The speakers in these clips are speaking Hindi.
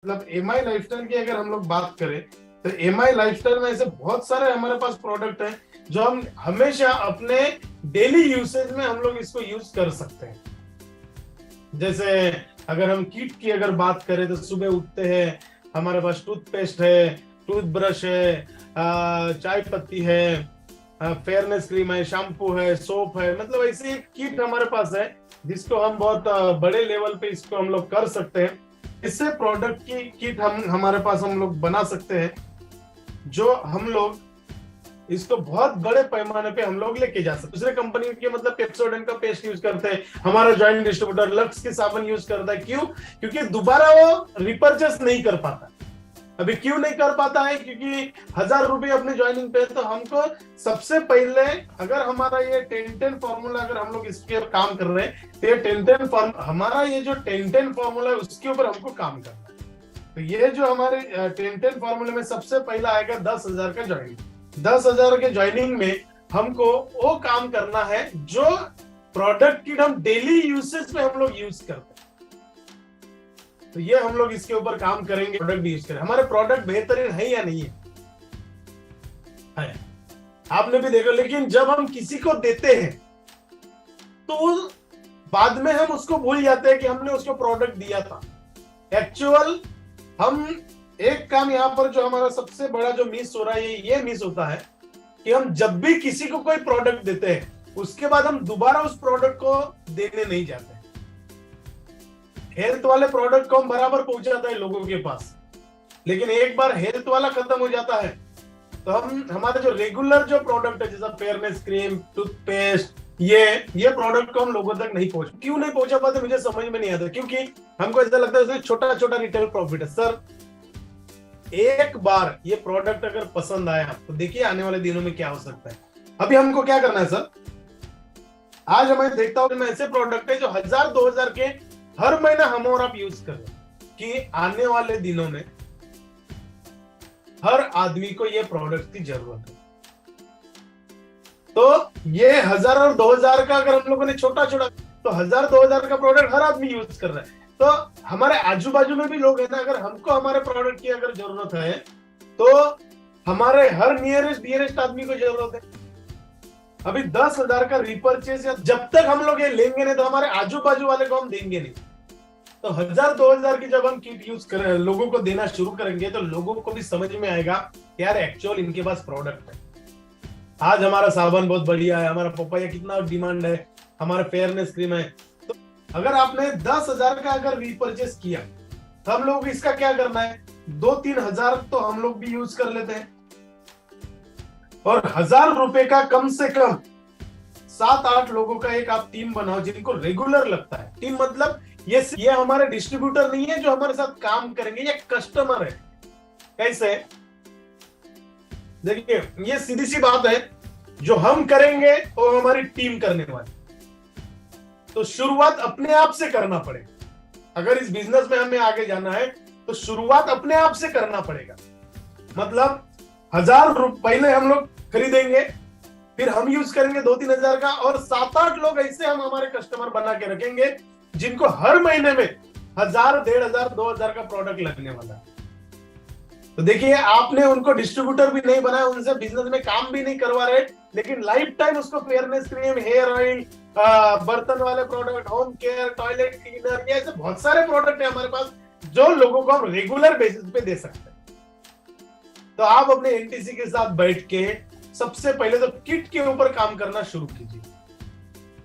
मतलब एम आई लाइफस्टाइल की अगर हम लोग बात करें तो एम आई लाइफस्टाइल में ऐसे बहुत सारे हमारे पास प्रोडक्ट हैं जो हम हमेशा अपने डेली यूसेज में हम लोग इसको यूज कर सकते हैं। जैसे अगर हम किट की अगर बात करें तो सुबह उठते हैं, हमारे पास टूथपेस्ट है, टूथब्रश है, चाय पत्ती है, फेयरनेस क्रीम है, शैम्पू है, सोप है, मतलब ऐसे एक किट हमारे पास है जिसको हम बहुत बड़े लेवल पे इसको हम लोग कर सकते हैं। इससे प्रोडक्ट की किट हम हमारे पास हम लोग बना सकते हैं जो हम लोग इसको बहुत बड़े पैमाने पे हम लोग लेके जा सकते। दूसरे कंपनी के मतलब पेप्सोडेंट का पेस्ट यूज करते हैं, हमारा जॉइंट डिस्ट्रीब्यूटर लक्स के साबुन यूज करता है। क्यों? क्योंकि दोबारा वो रिपर्चेस नहीं कर पाता। अभी क्यों नहीं कर पाता है? क्योंकि 1000 रुपए अपने ज्वाइनिंग पे, तो हमको सबसे पहले अगर हमारा ये 10-10 फॉर्मूला अगर हम लोग इसके ऊपर काम कर रहे हैं तो ये 10-10 हमारा ये जो 10-10 फॉर्मूला है उसके ऊपर हमको काम करना है। तो ये जो हमारे 10-10 फॉर्मूले में सबसे पहला आएगा 10,000 का ज्वाइनिंग। 10,000 के ज्वाइनिंग में हमको वो काम करना है जो प्रोडक्ट की हम डेली यूसेज में हम लोग यूज करते हैं। तो ये हम लोग इसके ऊपर काम करेंगे, प्रोडक्ट यूज करें। हमारे प्रोडक्ट बेहतरीन है या नहीं है? आपने भी देखा, लेकिन जब हम किसी को देते हैं तो बाद में हम उसको भूल जाते हैं कि हमने उसको प्रोडक्ट दिया था। एक्चुअल हम एक काम यहाँ पर जो हमारा सबसे बड़ा जो मिस हो रहा है ये मिस होता है कि हम जब भी किसी को कोई प्रोडक्ट देते हैं उसके बाद हम दोबारा उस प्रोडक्ट को देने नहीं जाते। हेल्थ वाले प्रोडक्ट को हम बराबर पहुंचाता है लोगों के पास, लेकिन एक बार हेल्थ वाला खत्म हो जाता है तो हम हमारे जो रेगुलर जो प्रोडक्ट है जैसा फेयरनेस क्रीम, टूथपेस्ट, ये प्रोडक्ट को हम लोगों तक नहीं क्यों नहीं पहुंचा पाते मुझे समझ में नहीं आता। क्योंकि हमको ऐसा लगता है जैसे छोटा छोटा रिटेल प्रॉफिट है। सर एक बार ये प्रोडक्ट अगर पसंद आया तो देखिए आने वाले दिनों में क्या हो सकता है। अभी हमको क्या करना है सर, आज मैं देखता हूं ऐसे प्रोडक्ट है जो 1000-2000 के हर महीना हम और आप यूज कर रहे हैं कि आने वाले दिनों में हर आदमी को ये प्रोडक्ट की जरूरत है। तो ये 1000 और 2000 का अगर हम लोगों ने छोटा छोटा, तो 1000-2000 का प्रोडक्ट हर आदमी यूज कर रहा है। तो हमारे आजू बाजू में भी लोग हैं ना, अगर हमको हमारे प्रोडक्ट की अगर जरूरत है तो हमारे हर नियरेस्ट आदमी को जरूरत है। अभी 10,000 का रिपर्चेज जब तक हम लोग ये लेंगे नहीं तो हमारे आजू बाजू वाले को हम देंगे नहीं। तो 1000-2000 की जब हम किट यूज कर लोगों को देना शुरू करेंगे तो लोगों को भी समझ में आएगा यार एक्चुअल इनके पास प्रोडक्ट है। आज हमारा साबुन बहुत बढ़िया है, हमारा पपाया कितना डिमांड है, हमारा फेयरनेस क्रीम है। तो अगर आपने 10,000 का अगर रीपरचेस किया तो हम लोग इसका क्या करना है, 2-3 हजार तो हम लोग भी यूज कर लेते हैं और 1000 रुपए का कम से कम 7-8 लोगों का एक आप टीम बनाओ जिनको रेगुलर लगता है। टीम मतलब ये हमारे डिस्ट्रीब्यूटर नहीं है जो हमारे साथ काम करेंगे, ये कस्टमर है। कैसे? देखिए ये सीधी सी बात है, जो हम करेंगे वो हमारी टीम करने वाली। तो शुरुआत अपने आप से करना पड़ेगा। अगर इस बिजनेस में हमें आगे जाना है तो शुरुआत अपने आप से करना पड़ेगा। मतलब 1000 रुपए पहले हम लोग खरीदेंगे, फिर हम यूज करेंगे 2-3 हजार का, और 7-8 लोग ऐसे हम हमारे कस्टमर बना के रखेंगे जिनको हर महीने में 1000, 1500, 2000 का प्रोडक्ट लगने वाला है। तो देखिए आपने उनको डिस्ट्रीब्यूटर भी नहीं बनाया, उनसे बिजनेस में काम भी नहीं करवा रहे, लेकिन लाइफ टाइम उसको फेयरनेस क्रीम, हेयर ऑयल, बर्तन वाले product, home care, toilet cleaner, ये ऐसे बहुत सारे प्रोडक्ट है हमारे पास जो लोगों को हम रेगुलर बेसिस पे दे सकते हैं। तो आप अपने एनटीसी के साथ बैठ के सबसे पहले तो किट के ऊपर काम करना शुरू कीजिए।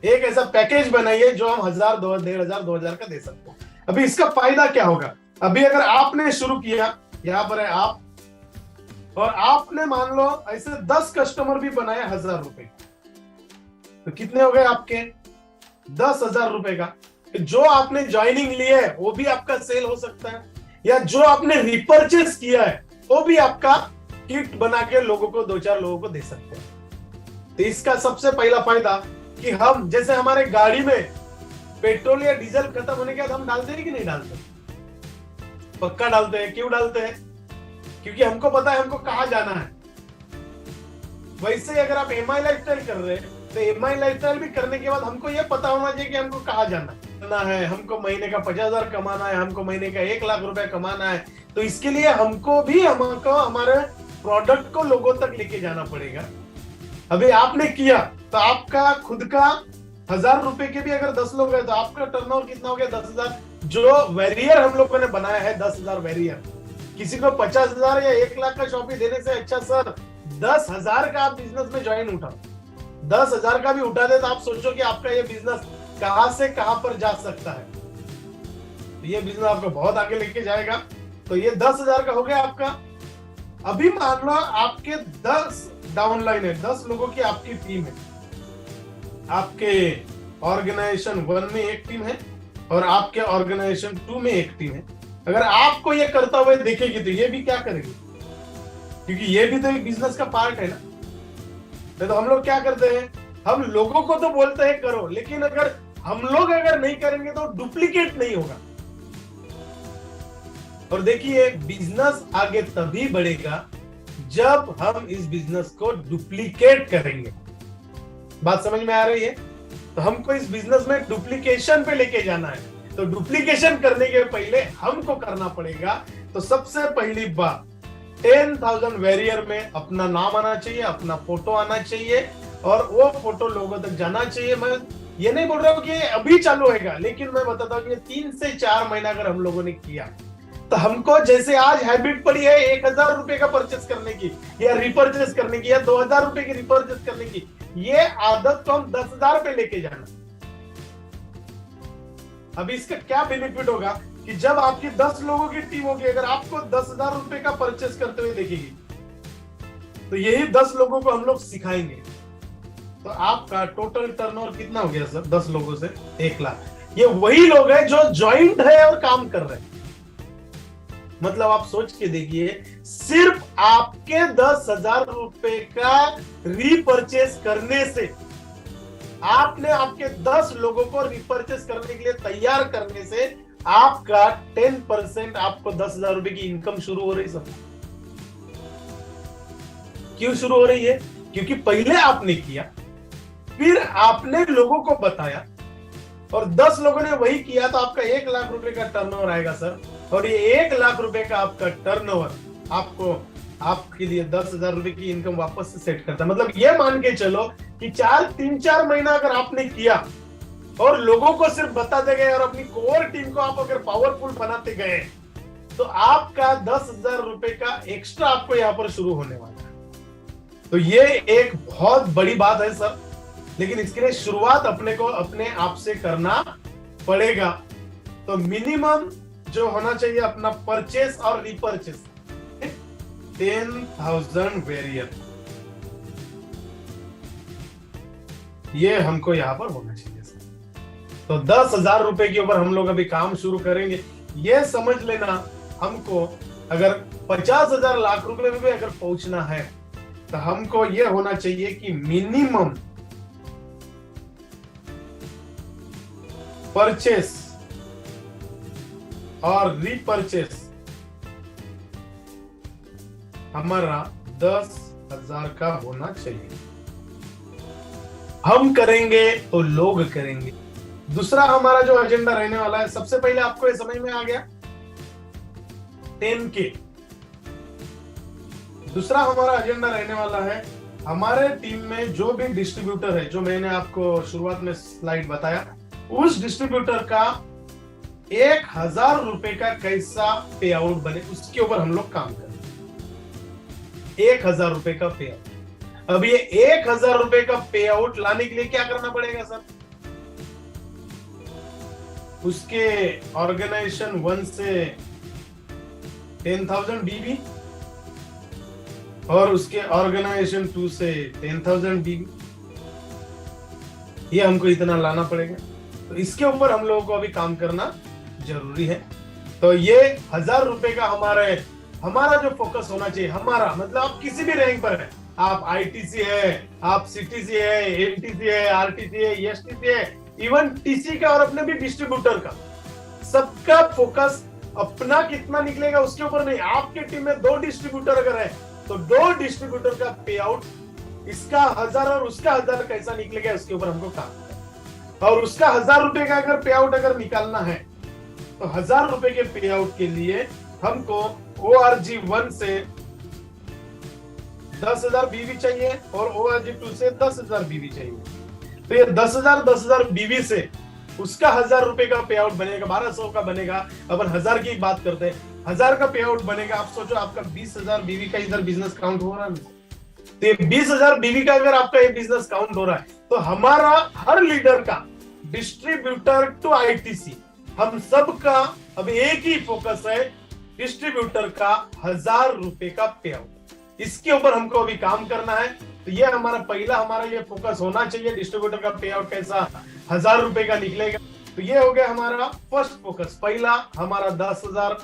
एक ऐसा पैकेज बनाइए जो हम 1000, 1500, 2000 का दे सकते हैं। अभी इसका फायदा क्या होगा? अभी अगर आपने शुरू किया, यहाँ पर है आप, और आपने मान लो ऐसे 10 कस्टमर भी बनाए 1000 रुपए, तो कितने हो गए आपके? 10,000 रुपए का। जो आपने ज्वाइनिंग लिया है वो भी आपका सेल हो सकता है, या जो आपने रिपर्चेस किया है वो भी आपका किट बना के लोगों को, 2-4 लोगों को दे सकते हैं। तो इसका सबसे पहला फायदा कि हम जैसे हमारे गाड़ी में पेट्रोल या डीजल खत्म होने के बाद हम डालते हैं कि नहीं डालते? पक्का डालते हैं। क्यों डालते हैं? क्योंकि हमको पता है हमको कहां जाना है। वैसे अगर आप एम आई लाइफस्टाइल कर रहे हैं तो एम आई लाइफस्टाइल भी करने के बाद हमको यह पता होना चाहिए कि हमको कहां जाना है। करना है, हमको महीने का 50,000 कमाना है, हमको महीने का 1 लाख रुपए कमाना है, तो इसके लिए हमको हमारे प्रोडक्ट को लोगों तक लेके जाना पड़ेगा। अभी आपने किया तो आपका खुद का 1,000 रुपए के भी अगर 10 लोग हैं तो आपका टर्नओवर कितना हो गया? 10,000। जो वेरियर हम लोगों ने बनाया है 10,000 वेरियर, किसी को 50,000 या 1 लाख का शॉपिंग देने से अच्छा सर 10,000 का आप बिजनेस में ज्वाइन उठाओ। 10,000 का भी उठा दे तो आप सोचो कि आपका ये बिजनेस कहां से कहां पर जा सकता है। तो ये बिजनेस आपको बहुत आगे लेके जाएगा। तो ये 10,000 का हो गया आपका। अभी मान लो आपके 10 डाउनलाइन है, 10 लोगों की आपकी टीम है, आपके ऑर्गेनाइजेशन 1 में एक टीम है और आपके ऑर्गेनाइजेशन 2 में एक टीम है। अगर आपको ये करता हुए देखेगी तो ये भी क्या करेगी, क्योंकि ये भी तो एक बिजनेस का पार्ट है ना। तो हम लोग क्या करते हैं, हम लोगों को तो बोलते हैं करो, लेकिन अगर हम लोग नहीं करेंगे तो डुप्लीकेट नहीं होगा। और देखिए बिजनेस आगे तभी बढ़ेगा जब हम इस बिजनेस को डुप्लीकेट करेंगे। बात समझ में आ रही है? तो हमको इस बिजनेस में डुप्लीकेशन पे लेके जाना है। तो डुप्लीकेशन करने के पहले हमको करना पड़ेगा, तो सबसे पहली बात 10,000 वेरियर में अपना नाम आना चाहिए, अपना फोटो आना चाहिए और वो फोटो लोगों तक जाना चाहिए। मैं ये नहीं बोल रहा हूँ कि अभी चालू होगा, लेकिन मैं बताता हूँ कि 3 से 4 महीना अगर हम लोगों ने किया तो हमको जैसे आज हैबिट पड़ी है 1,000 रुपए का परचेस करने की या रिपर्चेस करने की या 2,000 रुपए की रिपर्चेस करने की, ये आदत को हम 10,000 पे लेके जाना। अब इसका क्या बेनिफिट होगा कि जब आपकी 10 लोगों की टीम होगी, अगर आपको 10,000 रुपए का परचेस करते हुए देखेगी तो यही 10 लोगों को हम लोग सिखाएंगे। तो आपका टोटल टर्नओवर कितना हो गया सर? 10 लोगों से 1 लाख। ये वही लोग हैं जो ज्वाइंट है और काम कर रहे हैं। मतलब आप सोच के देखिए, सिर्फ आपके 10,000 रुपए का रीपरचेस करने से, आपने आपके 10 लोगों को रीपरचेस करने के लिए तैयार करने से आपका 10% आपको 10,000 रुपए की इनकम शुरू हो रही। सब क्यों शुरू हो रही है? क्योंकि पहले आपने किया, फिर आपने लोगों को बताया और 10 लोगों ने वही किया, तो आपका 1 लाख रुपए का टर्नओवर आएगा सर। और ये 1 लाख रुपए का आपका टर्नओवर आपको आपके लिए 10,000 रुपए की इनकम वापस से सेट करता है। मतलब ये मान के चलो कि 3-4 महीना अगर आपने किया और लोगों को सिर्फ बताते गए और अपनी कोर टीम को आप अगर पावरफुल बनाते गए, तो आपका 10,000 रुपए का एक्स्ट्रा आपको यहाँ पर शुरू होने वाला है। तो ये एक बहुत बड़ी बात है सर, लेकिन इसके लिए शुरुआत अपने को अपने आप से करना पड़ेगा। तो मिनिमम जो होना चाहिए अपना परचेस और रिपर्चेस 10,000 वेरियर, ये हमको यहां पर होना चाहिए सर। तो 10,000 रुपए के ऊपर हम लोग अभी काम शुरू करेंगे। ये समझ लेना, हमको अगर 50,000 लाख रुपए में भी अगर पहुंचना है तो हमको ये होना चाहिए कि मिनिमम परचेस और रिपर्चेस हमारा 10,000 का होना चाहिए। हम करेंगे तो लोग करेंगे। दूसरा हमारा जो एजेंडा रहने वाला है, सबसे पहले आपको ये समझ में आ गया 10K। दूसरा हमारा एजेंडा रहने वाला है, हमारे टीम में जो भी डिस्ट्रीब्यूटर है, जो मैंने आपको शुरुआत में स्लाइड बताया, उस डिस्ट्रीब्यूटर का 1,000 रुपए का कैसा पे आउट बने, उसके ऊपर हम लोग काम करें। 1,000 रुपए का पे आउट। अब ये 1,000 रुपए का पे आउट लाने के लिए क्या करना पड़ेगा सर? उसके ऑर्गेनाइजेशन 1 से 10,000 बीबी और उसके ऑर्गेनाइजेशन 2 से 10,000 बीबी, ये हमको इतना लाना पड़ेगा। तो इसके ऊपर हम लोगों को अभी काम करना जरूरी है। तो ये 1,000 रुपए का हमारा जो फोकस होना चाहिए, हमारा मतलब आप किसी भी रैंक पर है, आप आईटीसी है, आप सीटीसी है, एमटीसी है, आरटीसी है, एसटीसी है, इवन टीसी का और अपने भी डिस्ट्रीब्यूटर का, सबका फोकस अपना कितना निकलेगा उसके ऊपर नहीं। आपके टीम में 2 डिस्ट्रीब्यूटर अगर है तो 2 डिस्ट्रीब्यूटर का पे आउट, इसका 1,000 और उसका 1,000 कैसा निकलेगा उसके ऊपर हमको काम करना है। और उसका 1000 रुपए का अगर पे आउट अगर निकालना है तो 1000 रुपए के पे आउट के लिए हमको ORG1 से 10,000 बीवी चाहिए और ORG2 से 10,000 बीवी चाहिए। तो ये 10,000 बीवी से उसका 1000 रुपए का पे आउट बनेगा, 1200 का बनेगा। अपन 1000 की बात करते हैं, 1000 का पे आउट बनेगा। आप सोचो आपका 20,000 बीवी का इधर बिजनेस काउंट हो रहा है। तो ये 20,000 बीवी का अगर आपका ये बिजनेस काउंट हो रहा है तो हमारा हर लीडर का डिस्ट्रीब्यूटर टू ITC हम सब का अब एक ही फोकस है, डिस्ट्रीब्यूटर का 1000 रुपए का पे आउट। इसके ऊपर हमको अभी काम करना है। तो ये हमारा ये फोकस होना चाहिए, डिस्ट्रीब्यूटर का पे आउट कैसा 1000 रुपए का निकलेगा। तो ये हो गया हमारा फर्स्ट फोकस। पहला हमारा 10,000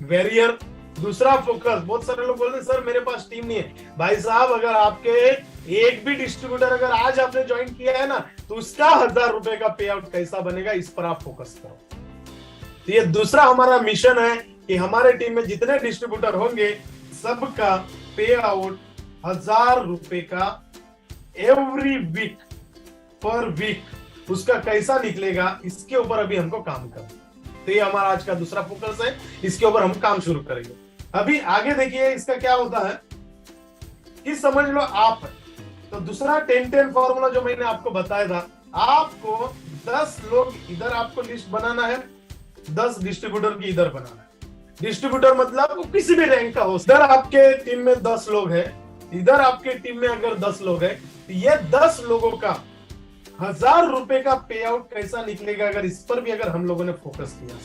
वेरियर। दूसरा फोकस, बहुत सारे लोग बोलते हैं सर मेरे पास टीम नहीं है। भाई साहब अगर आपके एक भी डिस्ट्रीब्यूटर अगर आज आपने ज्वाइन किया है ना तो उसका 1000 रुपए का पे आउट कैसा बनेगा इस पर आप फोकस करो। तो ये दूसरा हमारा मिशन है कि हमारे टीम में जितने डिस्ट्रीब्यूटर होंगे सबका पे आउट 1000 रुपए का एवरी वीक पर वीक उसका कैसा निकलेगा इसके ऊपर अभी हमको काम करना। तो ये हमारा आज का दूसरा फोकस है, इसके ऊपर हम काम शुरू करेंगे। अभी आगे देखिए इसका क्या होता है कि समझ लो आप, तो दूसरा 10-10 फॉर्मूला जो मैंने आपको बताया था, आपको 10 लोग इधर आपको लिस्ट बनाना है, 10 डिस्ट्रीब्यूटर की इधर बनाना है। डिस्ट्रीब्यूटर मतलब वो किसी भी रैंक का हो। इधर आपके टीम में 10 लोग हैं, इधर आपके टीम में अगर 10 लोग हैं तो ये 10 लोगों का 1000 रुपए का पे आउट कैसा निकलेगा अगर इस पर भी अगर हम लोगों ने फोकस किया।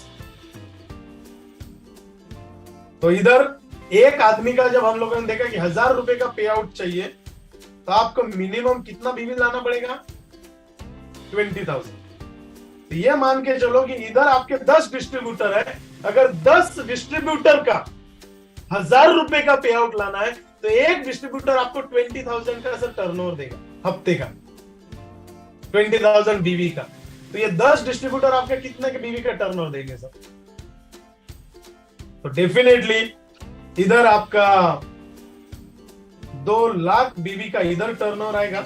तो इधर एक आदमी का जब हम लोगों ने देखा कि 1000 रुपए का पे आउट चाहिए तो आपको मिनिमम कितना बीवी लाना पड़ेगा 20,000। तो ये मान के चलो कि इधर आपके 10 डिस्ट्रीब्यूटर है, अगर 10 डिस्ट्रीब्यूटर का 1000 रुपए का पे आउट लाना है तो एक डिस्ट्रीब्यूटर आपको 20,000 का सर टर्नओवर देगा हफ्ते का, 20,000 बीवी का। तो ये 10 डिस्ट्रीब्यूटर आपके कितने के बीवी का टर्नओवर देंगे सर? तो डेफिनेटली इधर आपका 2 लाख बीवी का इधर टर्नओवर आएगा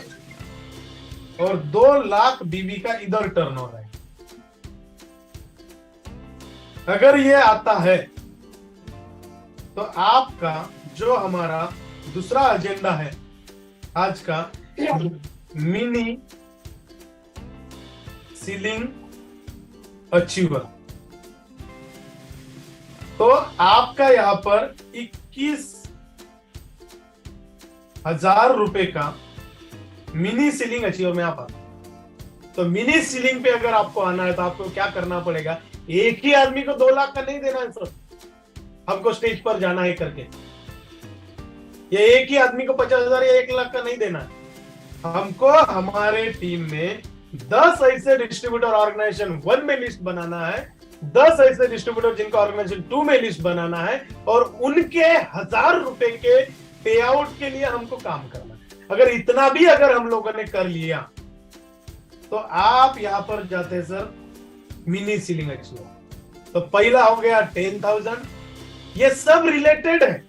और 2 लाख बीवी का इधर टर्नओवर आएगा। अगर ये आता है तो आपका जो हमारा दूसरा एजेंडा है आज का, मिनी सीलिंग अचीवर, तो आपका यहां पर 21,000 रुपए का मिनी सीलिंग अचीवर में आप आते। तो मिनी सीलिंग पे अगर आपको आना है तो आपको क्या करना पड़ेगा, एक ही आदमी को 2 लाख का नहीं देना है सर, हमको स्टेज पर जाना है करके। ये एक ही आदमी को 50,000 या 1 लाख का नहीं देना है। हमको हमारे टीम में 10 ऐसे डिस्ट्रीब्यूटर ऑर्गेनाइजेशन 1 में लिस्ट बनाना है, 10 ऐसे डिस्ट्रीब्यूटर जिनको ऑर्गेनाइजेशन 2 में लिस्ट बनाना है और उनके 1000 रुपए के पे आउट के लिए हमको काम करना है। अगर इतना भी अगर हम लोगों ने कर लिया तो आप यहां पर जाते हैं सर मिनी सीलिंग अचीवर। तो पहला हो गया 10,000। ये सब रिलेटेड है,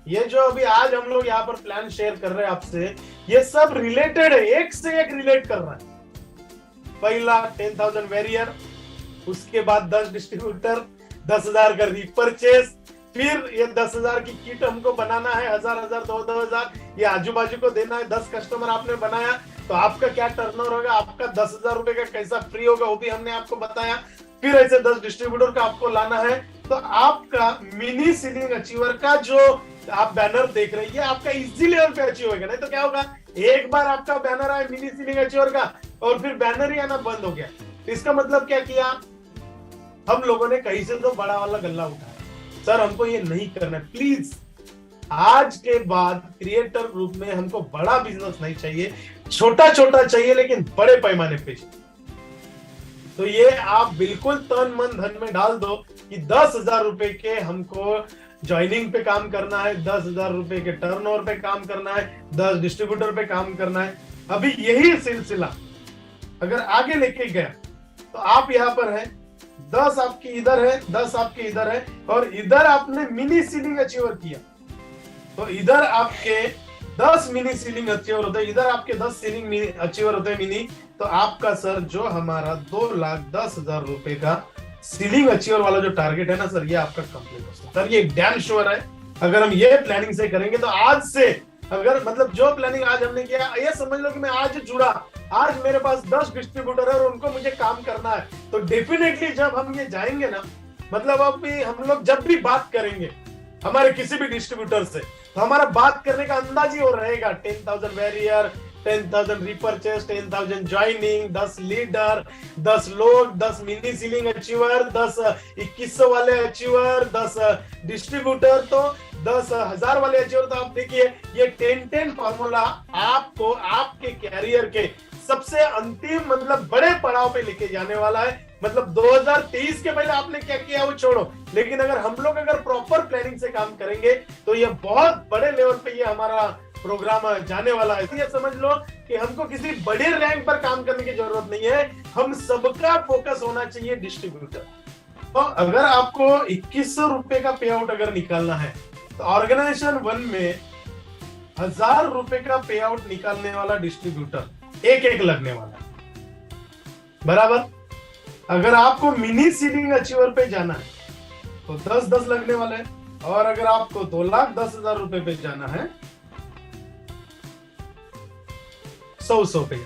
ये जो अभी आज हम लोग यहाँ पर प्लान शेयर कर रहे हैं आपसे, ये सब रिलेटेड है, एक से एक रिलेट कर रहा है। पहला 10,000 वेरियर, उसके बाद 10 डिस्ट्रीब्यूटर, 10,000 का रीपरचेस, फिर ये 10,000 की किट हमको बनाना है, 1,000 2,000 ये आजू बाजू को देना है। 10 कस्टमर आपने बनाया तो आपका क्या टर्नओवर होगा, आपका 10,000 रुपए का कैसा फ्री होगा वो भी हमने आपको बताया। फिर ऐसे 10 डिस्ट्रीब्यूटर का आपको लाना है तो आपका मिनी सीलिंग अचीवर का जो आप बैनर देख रहे हैं ये आपका इजी लेवल पे अचीव होगा। नहीं तो क्या होगा, एक बार आपका बैनर आया मिनी सीलिंग अचीवर का और फिर बैनर ही आना बंद हो गया। तो इसका मतलब क्या किया, हम लोगों ने कहीं से तो बड़ा वाला गल्ला उठाया। सर हमको ये नहीं करना है, प्लीज आज के बाद क्रिएटर ग्रुप में हमको बड़ा बिजनेस नहीं चाहिए, छोटा छोटा चाहिए लेकिन बड़े पैमाने पे चाहिए। तो ये आप बिल्कुल तन मन धन में डाल दो कि 10,000 रुपए के हमको ज्वाइनिंग पे काम करना है, 10,000 रुपए के टर्नओवर पे काम करना है, 10 डिस्ट्रीब्यूटर पे काम करना है। अभी यही सिलसिला अगर आगे लेके गया तो आप यहाँ पर है, 10 आपकी इधर है, 10 आपके इधर है और इधर आपने मिनी सीलिंग अचीवर किया तो इधर आपके 10 मिनी सीलिंग अचीवर होते हैं, इधर आपके 10 सीलिंग अचीवर होते हैं मिनी, तो आपका सर जो हमारा 2,10,000 रुपए का सीलिंग अचीवर वाला जो टारगेट है ना सर, ये आपका कंप्लीट हो सकता है। सर ये डैम श्योर है, अगर हम ये प्लानिंग से करेंगे तो आज से, अगर मतलब जो प्लानिंग आज हमने किया, ये समझ लो कि मैं आज जुड़ा, आज मेरे पास 10 डिस्ट्रीब्यूटर है और उनको मुझे काम करना है, तो डेफिनेटली जब हम ये जाएंगे ना, मतलब अभी हम लोग जब भी बात करेंगे हमारे किसी भी डिस्ट्रीब्यूटर से, तो हमारा बात करने का अंदाज ही और रहेगा 10,000 वेरियर, 10,000 रिपर्चेस, 10,000 ज्वाइनिंग, 10 लीडर, 10 लोग, 10 मिनी सीलिंग अचीवर, 10 2100 वाले अचीवर, 10 डिस्ट्रीब्यूटर, तो 10,000 वाले अचीवर। तो आप देखिए ये 10-10 फॉर्मूला आपको आपके कैरियर के सबसे अंतिम मतलब बड़े पड़ाव पे लेके जाने वाला है। मतलब 2023 के पहले आपने क्या किया वो छोड़ो, लेकिन अगर हम लोग अगर प्रॉपर प्लानिंग से काम करेंगे तो ये बहुत बड़े लेवल पे ये हमारा प्रोग्राम जाने वाला है। ये समझ लो कि हमको किसी बड़े रैंक पर काम करने की जरूरत नहीं है, हम सबका फोकस होना चाहिए डिस्ट्रीब्यूटर। तो अगर आपको 2100 रुपए का पे आउट अगर निकालना है तो ऑर्गेनाइजेशन 1 में 1000 रुपए का पे आउट निकालने वाला डिस्ट्रीब्यूटर एक लगने वाला है, बराबर। अगर आपको मिनी सीलिंग अचीवर पे जाना है तो 10-10 लगने वाले हैं, और अगर आपको 2,10,000 रुपए पे जाना है 100 पे।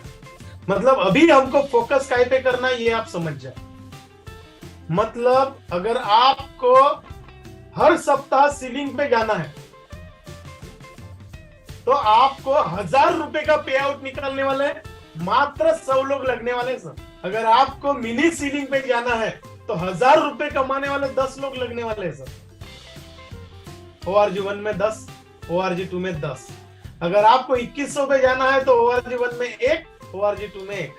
मतलब अभी हमको फोकस काय पे करना है ये आप समझ जाए। मतलब अगर आपको हर सप्ताह सीलिंग पे जाना है तो आपको 1,000 रुपए का पे आउट निकालने वाले मात्र 100 लोग लगने वाले सर। अगर आपको मिनी सीलिंग पे जाना है तो 1,000 रुपए कमाने वाले 10 लोग लगने वाले सर। ORG 1 में 10, ORG 2 में 10। अगर आपको 2100 पे जाना है तो ORG 1 में 1, ORG 2 में 1।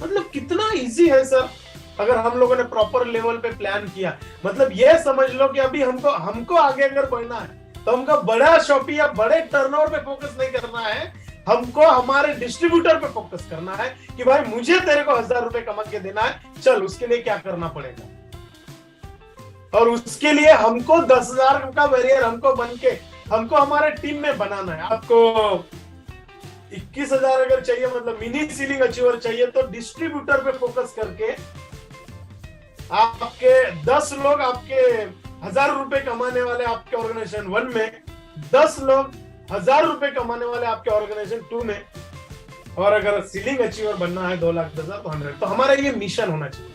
मतलब कितना इजी है सर अगर हम लोगों ने प्रॉपर लेवल पे प्लान किया। मतलब ये समझ लो कि अभी हमको आगे अगर बढ़ना है तो हमको बड़ा शॉपी या बड़े टर्नओवर पे फोकस नहीं करना है, हमको हमारे डिस्ट्रीब्यूटर पे फोकस करना है कि भाई मुझे तेरे को 1,000 रुपए कमा के देना है, चल उसके लिए क्या करना पड़ेगा। और उसके लिए हमको 10,000 का वेरियर हमको बन के हमको हमारे टीम में बनाना है। आपको 21,000 अगर चाहिए, मतलब मिनी सीलिंग अचीवर चाहिए, तो डिस्ट्रीब्यूटर पे फोकस करके आपके 10 लोग आपके 1,000 रुपए कमाने वाले आपके ऑर्गेनाइजेशन 1 में, 10 लोग 1,000 रुपए कमाने वाले आपके ऑर्गेनाइजेशन 2 में, और अगर सीलिंग अचीवर बनना है 2,10,000 तो 100। तो हमारा ये मिशन होना चाहिए।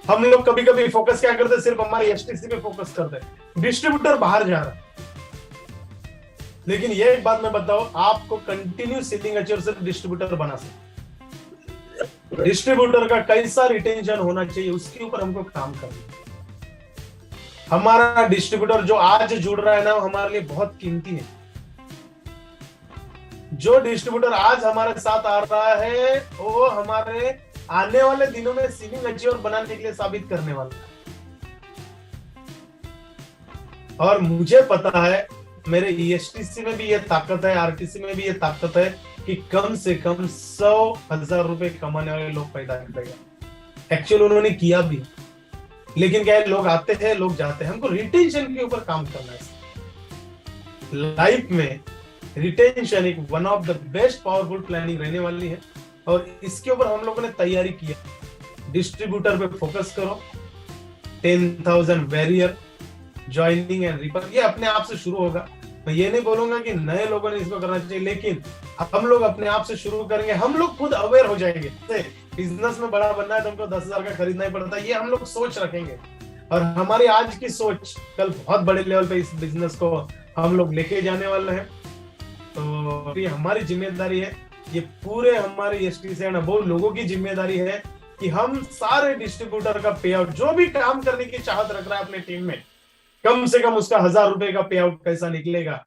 हम लोग कभी कभी फोकस क्या करते, सिर्फ हमारे एसटीसी पे फोकस करते हैं, डिस्ट्रीब्यूटर बाहर जा रहा है। लेकिन ये एक बात मैं बताऊं, आपको कंटिन्यू सीलिंग अचीवर से डिस्ट्रीब्यूटर बना सकते। डिस्ट्रीब्यूटर का कैसा रिटेंशन होना चाहिए उसके ऊपर हमको काम करना है। हमारा डिस्ट्रीब्यूटर जो आज जुड़ रहा है ना, हमारे लिए बहुत कीमती है। जो डिस्ट्रीब्यूटर आज हमारे साथ आ रहा है वो हमारे आने वाले दिनों में सीलिंग अचीवर बनाने के लिए साबित करने वाला है। और मुझे पता है मेरे ईएसटीसी में भी ये ताकत है, आरटीसी में भी ये ताकत है कि कम से कम 100,000 रुपए कमाने वाले लोग पैदा करेगा। एक्चुअली उन्होंने किया भी, लेकिन क्या है, लोग आते हैं लोग जाते हैं। हमको रिटेंशन के ऊपर काम करना है। लाइफ में रिटेंशन एक one of the best powerful planning रहने वाली है, और इसके ऊपर हम लोगों ने तैयारी की है। डिस्ट्रीब्यूटर पे फोकस करो, 10,000 वेरियर, ज्वाइनिंग एंड रिपर, ये अपने आप से शुरू होगा। मैं ये नहीं बोलूंगा कि नए लोगों ने इसको करना चाहिए, लेकिन हम लोग अपने आप से शुरू करेंगे, हम लोग खुद अवेयर हो जाएंगे। बिजनेस में बड़ा बनना है तो हमको 10,000 का खरीदना ही पड़ता है, ये हम लोग सोच रखेंगे। और हमारी आज की सोच कल बहुत बड़े लेवल पे इस बिजनेस को हम लोग लेके जाने वाले हैं। तो ये हमारी जिम्मेदारी है, ये पूरे हमारे एसटीसी एंड अबोव लोगों की जिम्मेदारी है कि हम सारे डिस्ट्रीब्यूटर का पे आउट, जो भी काम करने की चाहत रख रहा है अपने टीम में, कम से कम उसका 1,000 रुपए का पे आउट कैसा निकलेगा